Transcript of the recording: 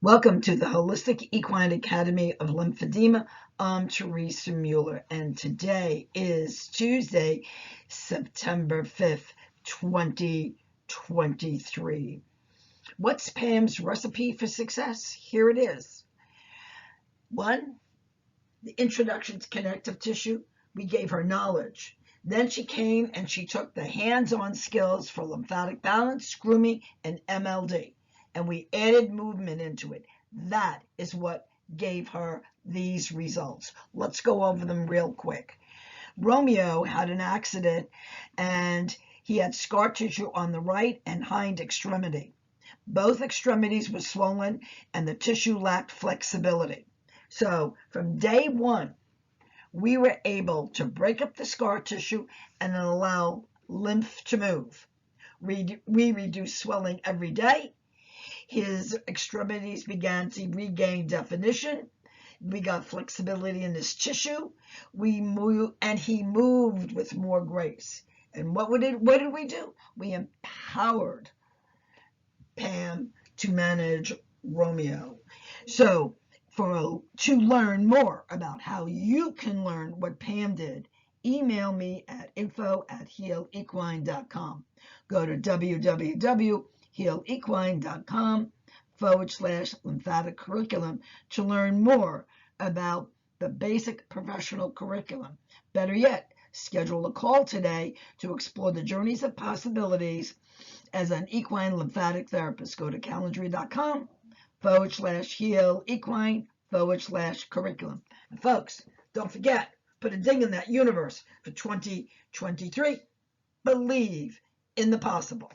Welcome to the Holistic Equine Academy of Lymphedema. I'm Teresa Mueller, and today is Tuesday, September 5th, 2023. What's Pam's recipe for success? Here it is. 1. The introduction to connective tissue. We gave her knowledge. Then she came and she took the hands-on skills for lymphatic balance, grooming, and MLD. And we added movement into it. That is what gave her these results. Let's go over them real quick. Romeo had an accident and he had scar tissue on the right and hind extremity. Both extremities were swollen and the tissue lacked flexibility. So from day one, we were able to break up the scar tissue and allow lymph to move. We reduced swelling every day. His extremities began to regain definition. We got flexibility in his tissue. He moved with more grace. And what did we do? We empowered Pam to manage Romeo. So to learn more about how you can learn what Pam did, email me at info@healequine.com. Go to www.healequine.com/lymphatic curriculum to learn more about the basic professional curriculum. Better yet, schedule a call today to explore the journeys of possibilities as an equine lymphatic therapist. Go to calendly.com/healequine/curriculum. And folks, don't forget, put a ding in that universe for 2023. Believe in the possible.